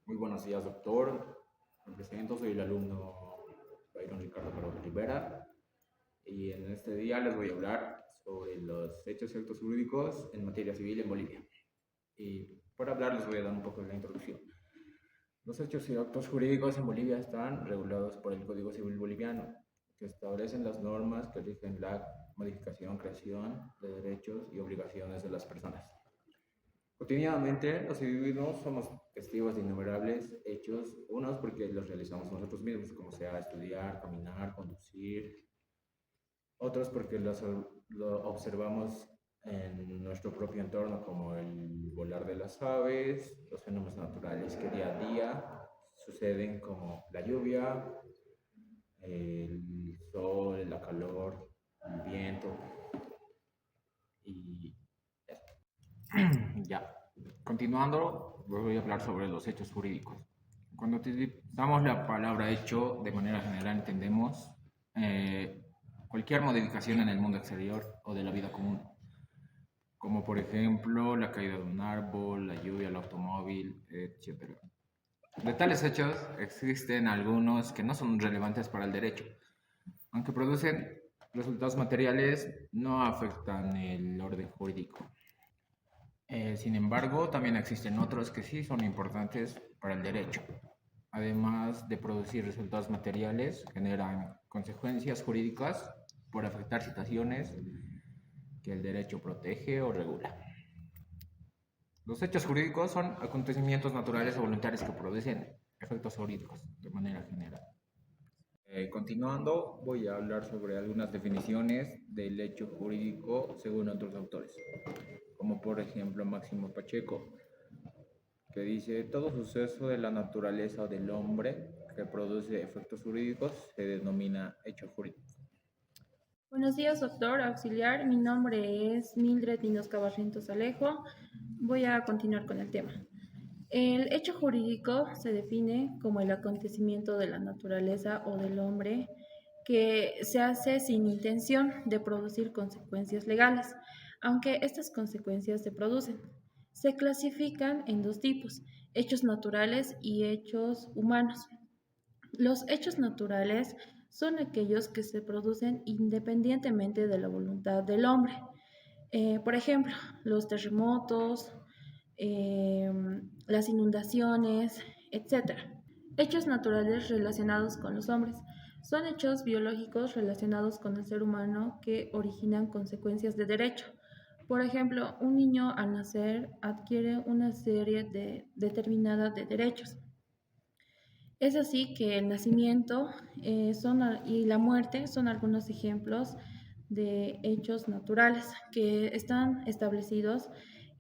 Muy buenos días, doctor. Me presento, soy el alumno Byron Ricardo Caro Rivera y en este día les voy a hablar sobre los hechos y actos jurídicos en materia civil en Bolivia. Y para hablar les voy a dar un poco de la introducción. Los hechos y actos jurídicos en Bolivia están regulados por el Código Civil Boliviano, que establecen las normas que rigen la modificación, creación de derechos y obligaciones de las personas. Cotidianamente, los individuos somos testigos de innumerables hechos, unos porque los realizamos nosotros mismos, como sea estudiar, caminar, conducir, otros porque lo observamos en nuestro propio entorno, como el volar de las aves, los fenómenos naturales que día a día suceden, como la lluvia, el sol, la calor, el viento y ya. Continuando, voy a hablar sobre los hechos jurídicos. Cuando utilizamos la palabra hecho, de manera general entendemos cualquier modificación en el mundo exterior o de la vida común, como por ejemplo la caída de un árbol, la lluvia, el automóvil, etc. De tales hechos existen algunos que no son relevantes para el derecho, aunque producen resultados materiales, no afectan el orden jurídico. Sin embargo, también existen otros que sí son importantes para el derecho. Además de producir resultados materiales, generan consecuencias jurídicas por afectar situaciones que el derecho protege o regula. Los hechos jurídicos son acontecimientos naturales o voluntarios que producen efectos jurídicos de manera general. Continuando, voy a hablar sobre algunas definiciones del hecho jurídico según otros autores, como por ejemplo Máximo Pacheco, que dice: todo suceso de la naturaleza o del hombre que produce efectos jurídicos se denomina hecho jurídico. Buenos días, doctor auxiliar. Mi nombre es Mildred Inosca Barrientos Alejo. Voy a continuar con el tema. El hecho jurídico se define como el acontecimiento de la naturaleza o del hombre que se hace sin intención de producir consecuencias legales, aunque estas consecuencias se producen. Se clasifican en dos tipos: hechos naturales y hechos humanos. Los hechos naturales son aquellos que se producen independientemente de la voluntad del hombre. Por ejemplo, los terremotos, eh, las inundaciones, etc. Hechos naturales relacionados con los hombres son hechos biológicos relacionados con el ser humano que originan consecuencias de derecho. Por ejemplo, un niño al nacer adquiere una serie determinada de derechos. Es así que el nacimiento y la muerte son algunos ejemplos de hechos naturales que están establecidos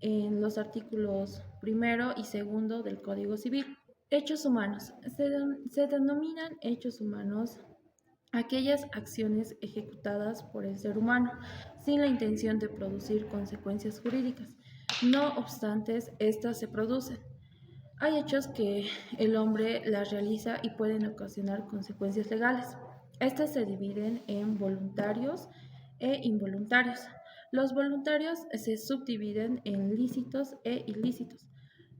en los artículos primero y segundo del Código Civil. Hechos humanos. Se denominan hechos humanos aquellas acciones ejecutadas por el ser humano sin la intención de producir consecuencias jurídicas. No obstante, estas se producen. Hay hechos que el hombre las realiza y pueden ocasionar consecuencias legales. Estas se dividen en voluntarios e involuntarios. Los voluntarios se subdividen en lícitos e ilícitos.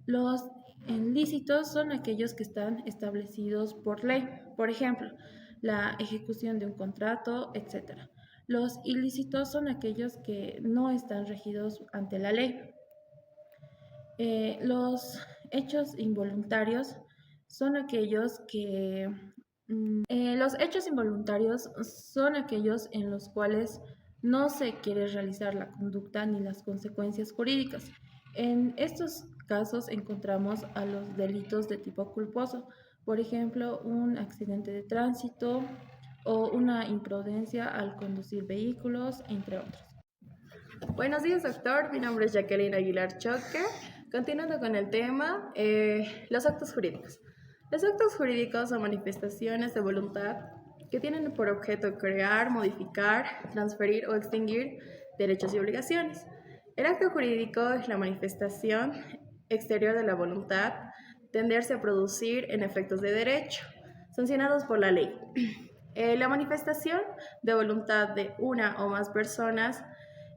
Los ilícitos son aquellos que están establecidos por ley, por ejemplo, la ejecución de un contrato, etc. Los ilícitos son aquellos que no están regidos ante la ley. Los hechos involuntarios son aquellos que... los hechos involuntarios son aquellos en los cuales no se quiere realizar la conducta ni las consecuencias jurídicas. En estos casos encontramos a los delitos de tipo culposo, por ejemplo, un accidente de tránsito o una imprudencia al conducir vehículos, entre otros. Buenos días, doctor. Mi nombre es Jacqueline Aguilar Choque. Continuando con el tema, los actos jurídicos. Los actos jurídicos son manifestaciones de voluntad que tienen por objeto crear, modificar, transferir o extinguir derechos y obligaciones. El acto jurídico es la manifestación exterior de la voluntad, tenderse a producir en efectos de derecho, sancionados por la ley. La manifestación de voluntad de una o más personas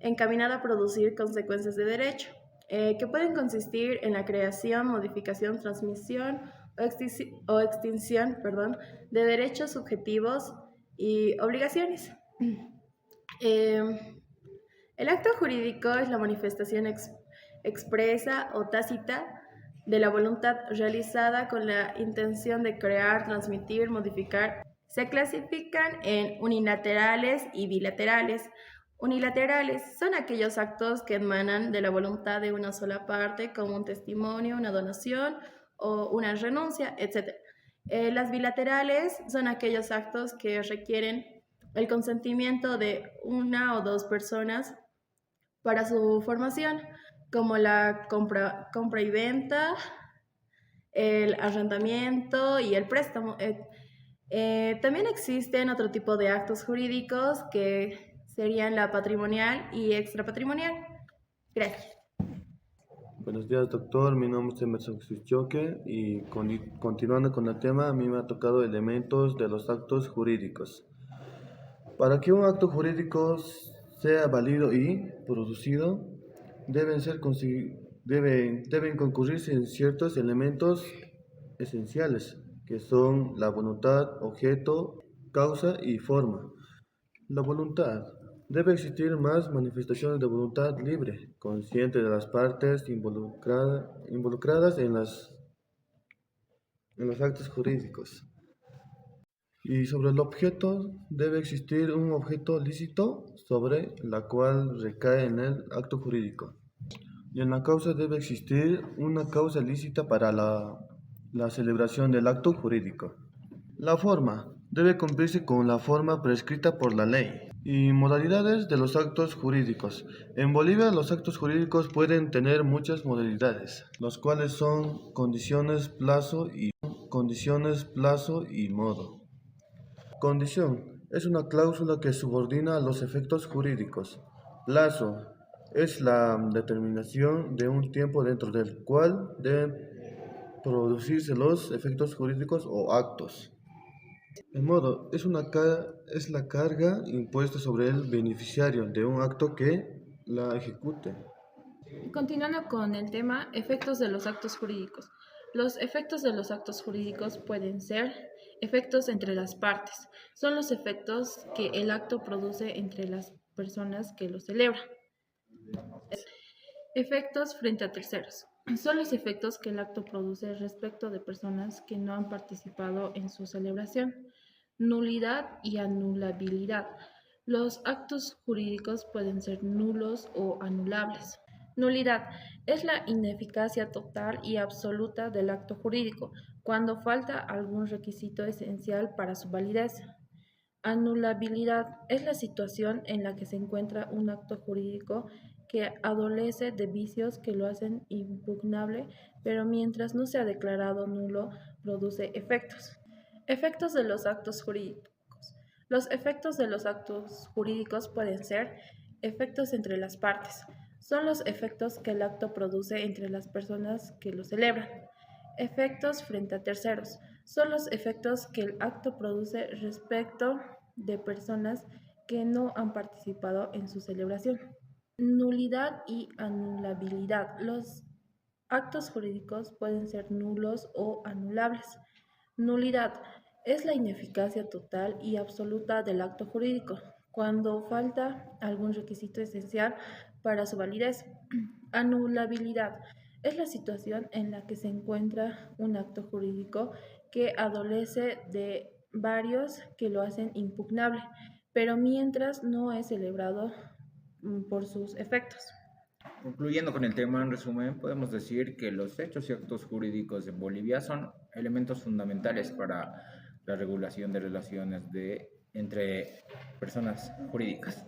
encaminada a producir consecuencias de derecho, que pueden consistir en la creación, modificación, transmisión o extinción, perdón, de derechos subjetivos y obligaciones. Eh, el acto jurídico es la manifestación expresa o tácita de la voluntad realizada con la intención de crear, transmitir, modificar. Se clasifican en unilaterales y bilaterales. Unilaterales son aquellos actos que emanan de la voluntad de una sola parte, como un testimonio, una donación o una renuncia, etc. Las bilaterales son aquellos actos que requieren el consentimiento de una o dos personas para su formación, como la compra y venta, el arrendamiento y el préstamo. También existen otro tipo de actos jurídicos que serían la patrimonial y extrapatrimonial. Gracias. Buenos días, doctor. Mi nombre es Emerson Jesús Choque y continuando con el tema, a mí me ha tocado elementos de los actos jurídicos. Para que un acto jurídico sea válido y producido, deben concurrirse en ciertos elementos esenciales, que son la voluntad, objeto, causa y forma. La voluntad. Debe existir más manifestaciones de voluntad libre, consciente de las partes involucradas en los actos jurídicos. Y sobre el objeto, debe existir un objeto lícito sobre la cual recae en el acto jurídico. Y en la causa debe existir una causa lícita para la celebración del acto jurídico. La forma debe cumplirse con la forma prescrita por la ley. Y modalidades de los actos jurídicos. En Bolivia los actos jurídicos pueden tener muchas modalidades, los cuales son condiciones, plazo y modo. Condición es una cláusula que subordina los efectos jurídicos. Plazo es la determinación de un tiempo dentro del cual deben producirse los efectos jurídicos o actos. El modo es la carga impuesta sobre el beneficiario de un acto que la ejecute. Continuando con el tema, efectos de los actos jurídicos. Los efectos de los actos jurídicos pueden ser efectos entre las partes. Son los efectos que el acto produce entre las personas que lo celebran. Efectos frente a terceros. Son los efectos que el acto produce respecto de personas que no han participado en su celebración. Nulidad y anulabilidad. Los actos jurídicos pueden ser nulos o anulables. Nulidad es la ineficacia total y absoluta del acto jurídico, cuando falta algún requisito esencial para su validez. Anulabilidad es la situación en la que se encuentra un acto jurídico que adolece de vicios que lo hacen impugnable, pero mientras no sea declarado nulo, produce efectos. Efectos de los actos jurídicos. Los efectos de los actos jurídicos pueden ser efectos entre las partes. Son los efectos que el acto produce entre las personas que lo celebran. Efectos frente a terceros. Son los efectos que el acto produce respecto de personas que no han participado en su celebración. Nulidad y anulabilidad. Los actos jurídicos pueden ser nulos o anulables. Nulidad es la ineficacia total y absoluta del acto jurídico, cuando falta algún requisito esencial para su validez. Anulabilidad es la situación en la que se encuentra un acto jurídico que adolece de varios que lo hacen impugnable, pero mientras no es celebrado por sus efectos. Concluyendo con el tema, en resumen, podemos decir que los hechos y actos jurídicos en Bolivia son elementos fundamentales para la regulación de relaciones entre personas jurídicas.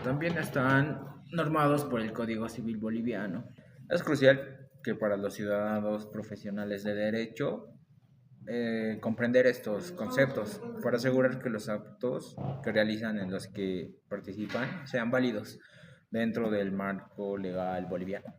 También están normados por el Código Civil boliviano. Es crucial que para los ciudadanos profesionales de derecho comprender estos conceptos para asegurar que los actos que realizan en los que participan sean válidos dentro del marco legal boliviano.